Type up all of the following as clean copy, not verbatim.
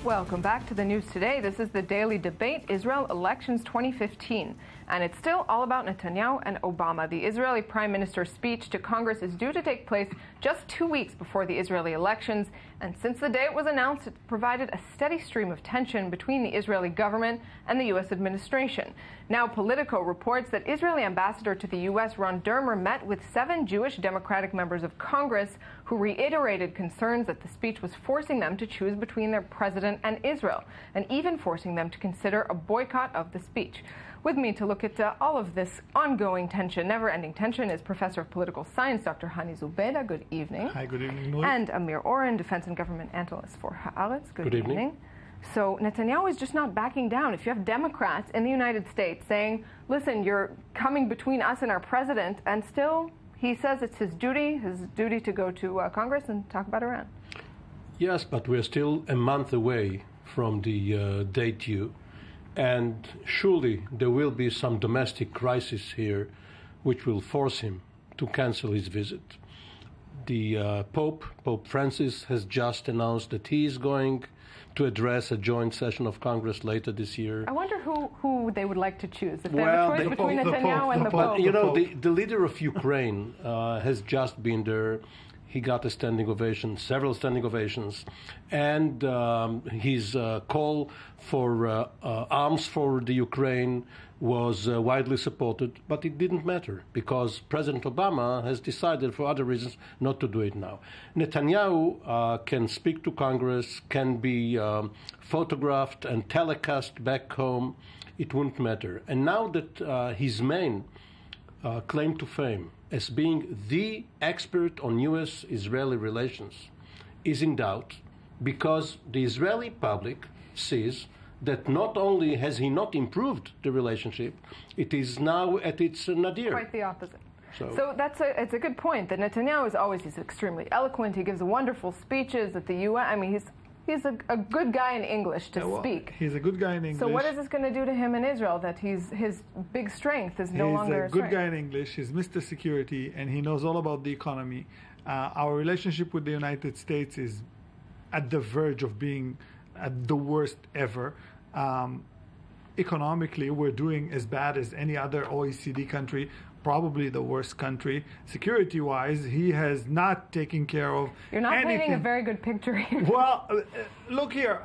Welcome back to the news today. This is the Daily Debate, Israel Elections 2015. And it's still all about Netanyahu and Obama. The Israeli Prime Minister's speech to Congress is due to take place just 2 weeks before the Israeli elections. And since the day it was announced, it provided a steady stream of tension between the Israeli government and the U.S. administration. Now, Politico reports that Israeli ambassador to the U.S., Ron Dermer, met with 7 Jewish Democratic members of Congress who reiterated concerns that the speech was forcing them to choose between their president and Israel, and even forcing them to consider a boycott of the speech. With me to look at all of this ongoing tension, never-ending tension, is Professor of Political Science, Dr. Hani Zubida. Good evening. Hi, good evening. And Amir Oren, Defense and Government Analyst for Haaretz. Good evening. So Netanyahu is just not backing down. If you have Democrats in the United States saying, listen, you're coming between us and our president, and still he says it's his duty to go to Congress and talk about Iran. Yes, but we're still a month away from the date due. And surely there will be some domestic crisis here which will force him to cancel his visit. The Pope Francis, has just announced that he is going to address a joint session of Congress later this year. I wonder who they would like to choose, if they have a choice between Netanyahu and the Pope. But, you know, the leader of Ukraine has just been there. He got a standing ovation, several standing ovations, and his call for arms for the Ukraine was widely supported, but it didn't matter because President Obama has decided for other reasons not to do it now. Netanyahu can speak to Congress, can be photographed and telecast back home. It wouldn't matter. And now that his main claim to fame as being the expert on U.S.-Israeli relations is in doubt because the Israeli public sees that not only has he not improved the relationship, it is now at its nadir. Quite the opposite. So it's a good point that Netanyahu he's extremely eloquent. He gives wonderful speeches at the UN. I mean, he's a good guy in English to speak. He's a good guy in English. So what is this going to do to him in Israel, that his big strength is no longer a strength? He's a good guy in English. He's Mr. Security, and he knows all about the economy. Our relationship with the United States is at the verge of being at the worst ever. Economically, we're doing as bad as any other OECD country, probably the worst country. Security-wise, he has not taken care of You're not anything. painting a very good picture here. Well, look here.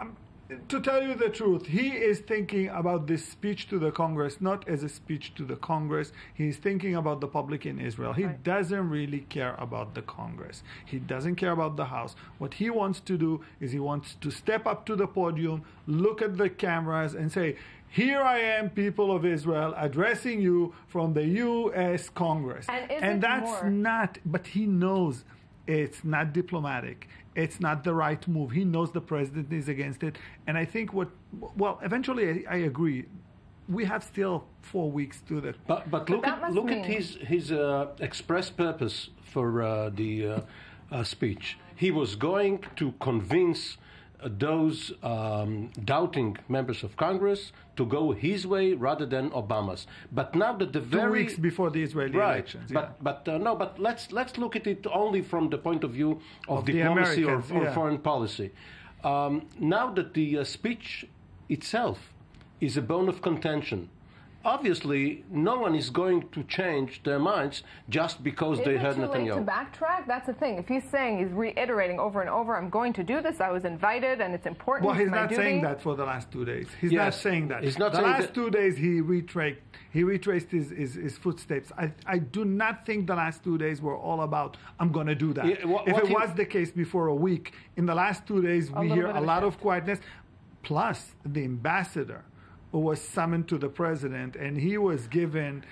To tell you the truth, he is thinking about this speech to the Congress not as a speech to the Congress. He's thinking about the public in Israel. He doesn't really care about the Congress. He doesn't care about the House. What he wants to do is he wants to step up to the podium, look at the cameras, and say, here I am, people of Israel, addressing you from the U.S. Congress. And that's not, but he knows it's not diplomatic. It's not the right move. He knows the president is against it. And I think eventually I agree. We have still 4 weeks to the... But look at his express purpose for the speech. He was going to convince those doubting members of Congress to go his way rather than Obama's. But now that the 2 weeks before the Israeli elections. But let's look at it only from the point of view of diplomacy or foreign policy. Now that the speech itself is a bone of contention, obviously, no one is going to change their minds just because they heard Netanyahu. Is it too late to backtrack? That's the thing. If he's saying, he's reiterating over and over, I'm going to do this, I was invited, and it's important. Well, he's not saying that for the last 2 days. He's not saying that. He's not the last 2 days, he retraced his footsteps. I do not think the last 2 days were all about, I'm going to do that. If it was the case before a week, in the last 2 days, we hear a lot of quietness. Plus, the ambassador was summoned to the president, and he was given...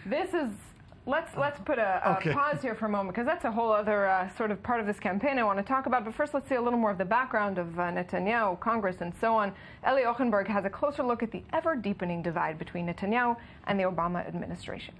Let's put a pause here for a moment, because that's a whole other sort of part of this campaign I want to talk about. But first, let's see a little more of the background of Netanyahu, Congress, and so on. Eli Ochenberg has a closer look at the ever-deepening divide between Netanyahu and the Obama administration.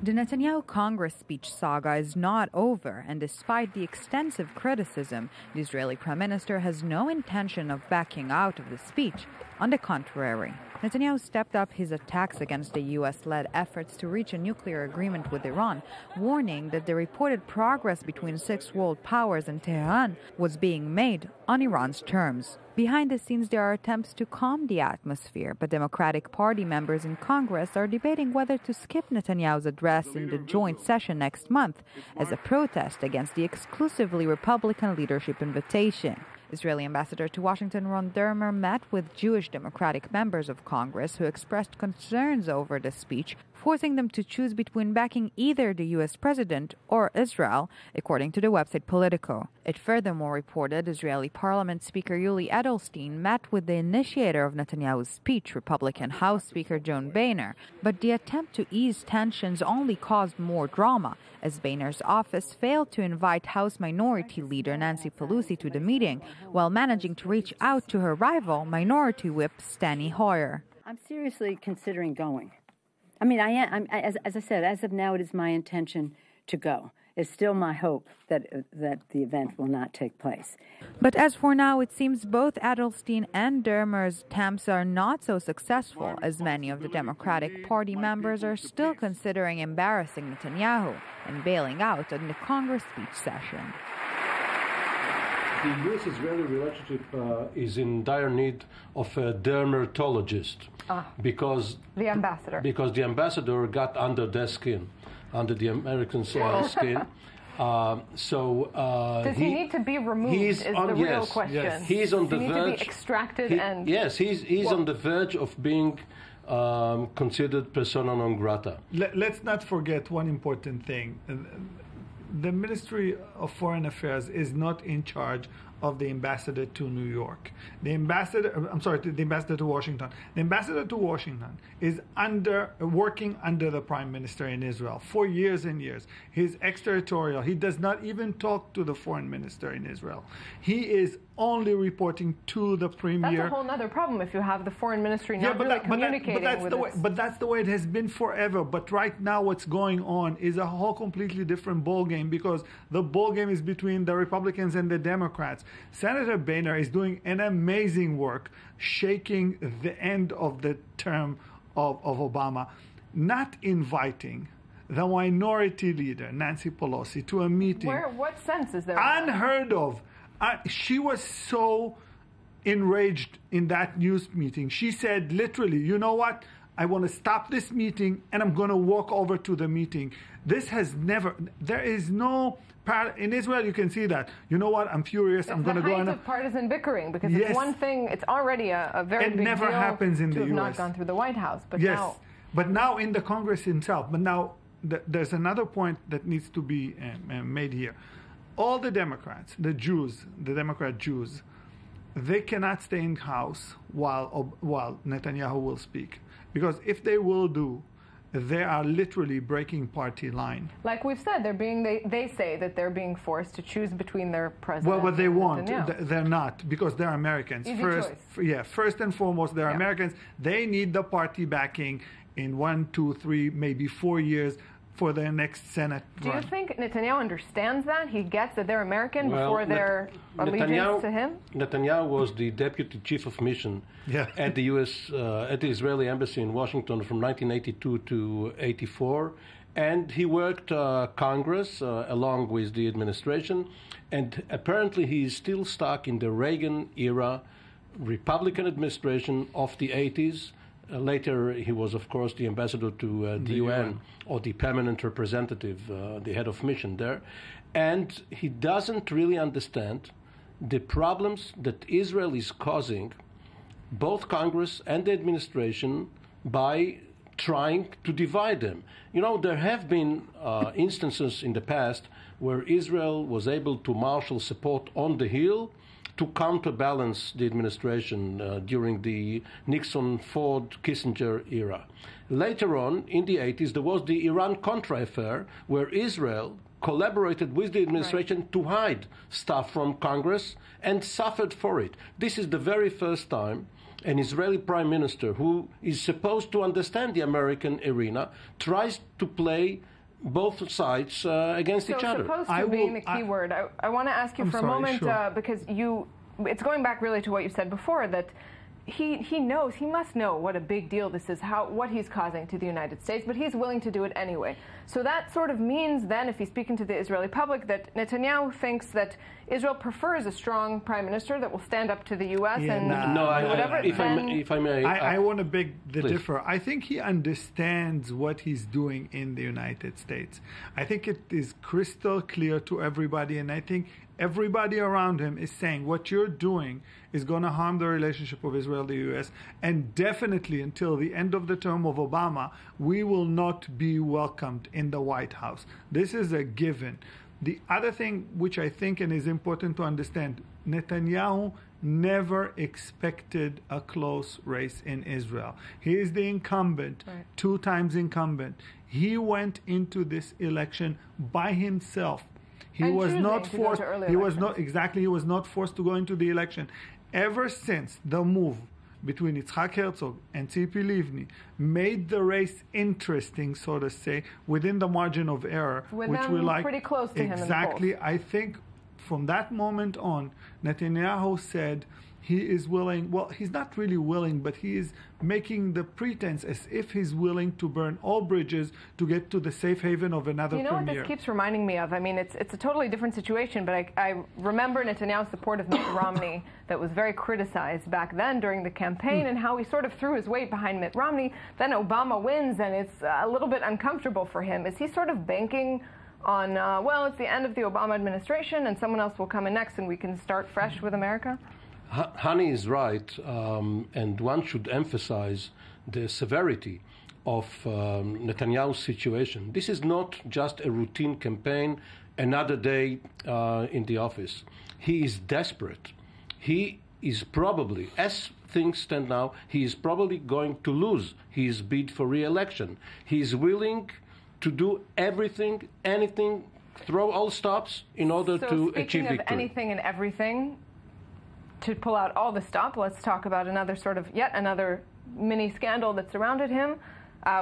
The Netanyahu Congress speech saga is not over, and despite the extensive criticism, the Israeli Prime Minister has no intention of backing out of the speech. On the contrary, Netanyahu stepped up his attacks against the U.S.-led efforts to reach a nuclear agreement with Iran, warning that the reported progress between six world powers and Tehran was being made on Iran's terms. Behind the scenes, there are attempts to calm the atmosphere, but Democratic Party members in Congress are debating whether to skip Netanyahu's address in the joint session next month as a protest against the exclusively Republican leadership invitation. Israeli ambassador to Washington Ron Dermer met with Jewish Democratic members of Congress who expressed concerns over the speech, forcing them to choose between backing either the U.S. president or Israel, according to the website Politico. It furthermore reported Israeli Parliament Speaker Yuli Edelstein met with the initiator of Netanyahu's speech, Republican House Speaker John Boehner, but the attempt to ease tensions only caused more drama, as Boehner's office failed to invite House Minority Leader Nancy Pelosi to the meeting, while managing to reach out to her rival, Minority Whip Steny Hoyer. I'm seriously considering going. I mean, as I said, as of now, it is my intention to go. It's still my hope that the event will not take place. But as for now, it seems both Edelstein and Dermer's attempts are not so successful, as many of the Democratic Party members are still considering embarrassing Netanyahu and bailing out on the Congress speech session. The U.S.-Israeli relationship is in dire need of a dermatologist because the ambassador got under their skin, under the American skin. Does he need to be removed? Is the real question. Yes. He's on the verge. Does he need to be extracted he's on the verge of being considered persona non grata. Let's not forget one important thing. The Ministry of Foreign Affairs is not in charge of the ambassador to New York. The ambassador to Washington. The ambassador to Washington is working under the Prime Minister in Israel for years and years. He's exterritorial. He does not even talk to the Foreign Minister in Israel. He is only reporting to the Premier. That's a whole other problem if you have the Foreign Ministry not communicating But that's the way it has been forever. But right now what's going on is a whole completely different ballgame, because the ballgame is between the Republicans and the Democrats. Senator Boehner is doing an amazing work shaking the end of the term of Obama, not inviting the minority leader, Nancy Pelosi, to a meeting. What sense is there? Unheard of. She was so enraged in that news meeting. She said literally, you know what? I want to stop this meeting and I'm going to walk over to the meeting. This has never, there is no, in Israel you can see that. You know what? I'm furious. I'm going to go on. It's partisan bickering, because it's one thing, it's already a very big deal. It never happens in the U.S. to have not gone through the White House. But now in the Congress itself. But now there's another point that needs to be made here. All the Democrats, the Jews, the Democrat Jews, they cannot stay in house while Netanyahu will speak. Because if they will do, they are literally breaking party line. Like we've said, they say that they're being forced to choose between their president. Well, but they won't. They're not, because they're Americans. First and foremost, they're Americans. They need the party backing in 1, 2, 3, maybe 4 years for their next Senate run. Do you think Netanyahu understands that? He gets that they're American before their allegiance to him? Netanyahu was the deputy chief of mission at the at the Israeli embassy in Washington from 1982 to 84. And he worked Congress along with the administration. And apparently he is still stuck in the Reagan era Republican administration of the 80s. Later, he was, of course, the ambassador to the UN, or the permanent representative, the head of mission there. And he doesn't really understand the problems that Israel is causing, both Congress and the administration, by trying to divide them. You know, there have been instances in the past where Israel was able to marshal support on the Hill to counterbalance the administration during the Nixon, Ford, Kissinger era. Later on, in the 80s, there was the Iran-Contra affair, where Israel collaborated with the administration to hide stuff from Congress and suffered for it. This is the very first time an Israeli prime minister, who is supposed to understand the American arena, tries to play both sides against each other. So supposed to being the key word, I want to ask you for a moment, because it's going back really to what you said before, that he knows, he must know what a big deal this is, what he's causing to the United States, but he's willing to do it anyway. So that sort of means then, if he's speaking to the Israeli public, that Netanyahu thinks that Israel prefers a strong prime minister that will stand up to the U.S. and do whatever. If I may, I want to beg the differ. I think he understands what he's doing in the United States. I think it is crystal clear to everybody, and I think everybody around him is saying what you're doing is going to harm the relationship of Israel and the U.S. And definitely until the end of the term of Obama, we will not be welcomed in the White House. This is a given. The other thing which I think and is important to understand, Netanyahu never expected a close race in Israel. He is the incumbent, 2 times incumbent. He went into this election by himself. He was not forced. He was not forced to go into the election. Ever since the move between Yitzhak Herzog and Tzipi Livni made the race interesting, so to say, within the margin of error, which we like pretty close to him. Exactly. I think from that moment on, Netanyahu said he is willing. Well, he's not really willing, but he is making the pretense as if he's willing to burn all bridges to get to the safe haven of another premier. What this keeps reminding me of? I mean, it's a totally different situation, but I remember Netanyahu's support of Mitt Romney that was very criticized back then during the campaign, and how he sort of threw his weight behind Mitt Romney. Then Obama wins, and it's a little bit uncomfortable for him. Is he sort of banking on, well, it's the end of the Obama administration, and someone else will come in next, and we can start fresh with America? Hani is right, and one should emphasize the severity of Netanyahu's situation. This is not just a routine campaign, another day in the office. He is desperate. He is probably, as things stand now, he is probably going to lose his bid for re-election. He is willing to do everything, anything, throw all stops in order to achieve victory. Speaking of anything and everything, to pull out all the stop, let's talk about yet another mini scandal that surrounded him,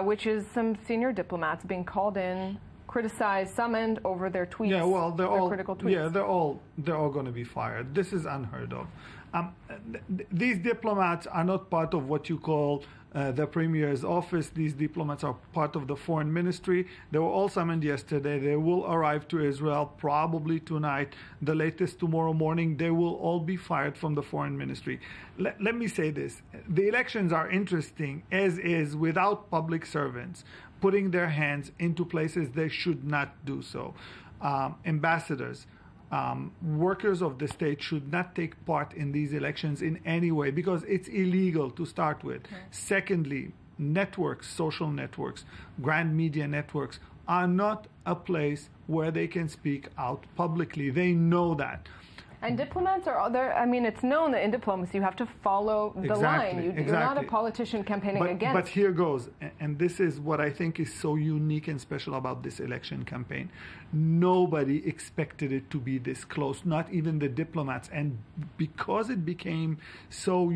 which is some senior diplomats being called in, criticized, summoned over their tweets. Yeah, well, they're all critical tweets. Yeah, they're all going to be fired. This is unheard of. These diplomats are not part of what you call the premier's office. These diplomats are part of the foreign ministry. They were all summoned yesterday. They will arrive to Israel probably tonight, the latest tomorrow morning. They will all be fired from the foreign ministry. Let me say this. The elections are interesting as is without public servants putting their hands into places they should not do so. Ambassadors, workers of the state should not take part in these elections in any way because it's illegal to start with. Okay. Secondly, networks, social networks, grand media networks are not a place where they can speak out publicly. They know that. And diplomats are there. I mean, it's known that in diplomacy you have to follow the line. You're not a politician campaigning against. But here goes, and this is what I think is so unique and special about this election campaign. Nobody expected it to be this close, not even the diplomats. And because it became so,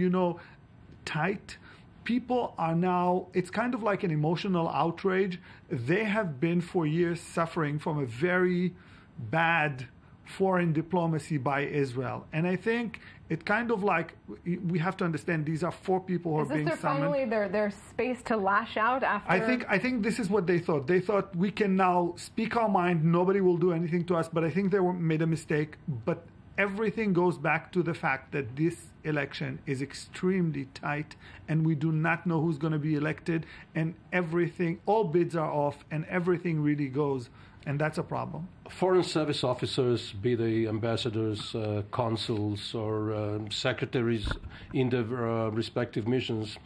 tight, people are now, it's kind of like an emotional outrage. They have been for years suffering from a very bad foreign diplomacy by Israel. And I think it kind of like, we have to understand these are 4 people who are being summoned. Finally their space to lash out after? I think this is what they thought. They thought we can now speak our mind, nobody will do anything to us, but I think they made a mistake. But everything goes back to the fact that this election is extremely tight and we do not know who's going to be elected, and everything, all bids are off and everything really goes. And that's a problem. Foreign service officers, be they ambassadors, consuls, or secretaries in the respective missions,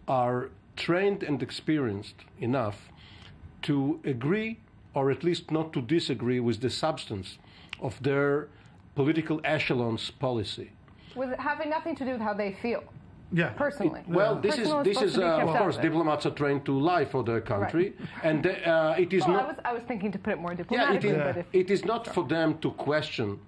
are trained and experienced enough to agree, or at least not to disagree, with the substance of their political echelon's policy. With having nothing to do with how they feel. Yeah. Personally. This is of course, diplomats are trained to lie for their country, and it is not. I was thinking to put it more diplomatically. It is not for them to question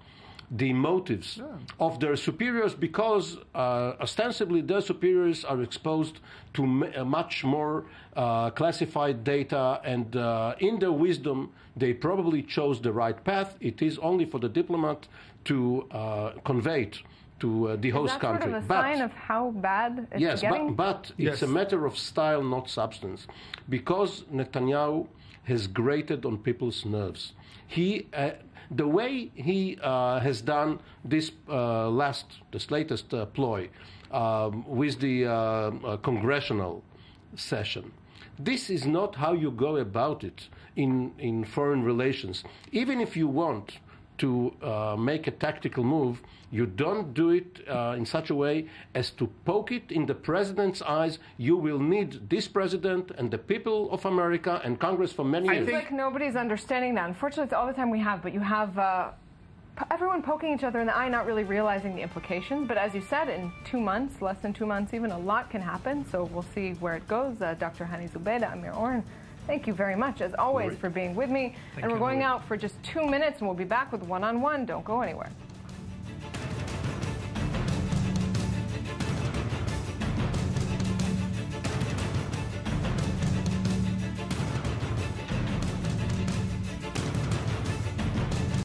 the motives of their superiors, because ostensibly their superiors are exposed to much more classified data, and in their wisdom, they probably chose the right path. It is only for the diplomat to convey it to the host country. Is that sort of a sign of how bad it's getting? Yes, but it's a matter of style, not substance, because Netanyahu has grated on people's nerves. The way he has done this latest ploy with the congressional session, this is not how you go about it in foreign relations. Even if you want to make a tactical move, you don't do it in such a way as to poke it in the president's eyes. You will need this president and the people of America and Congress for many years. I think nobody's understanding that. Unfortunately, it's all the time we have, but you have everyone poking each other in the eye, not really realizing the implications. But as you said, in 2 months, less than 2 months even, a lot can happen. So we'll see where it goes. Dr. Hani Zubida Amir Oren, thank you very much, as always, for being with me. And we're going out for just 2 minutes, and we'll be back with One on One. Don't go anywhere.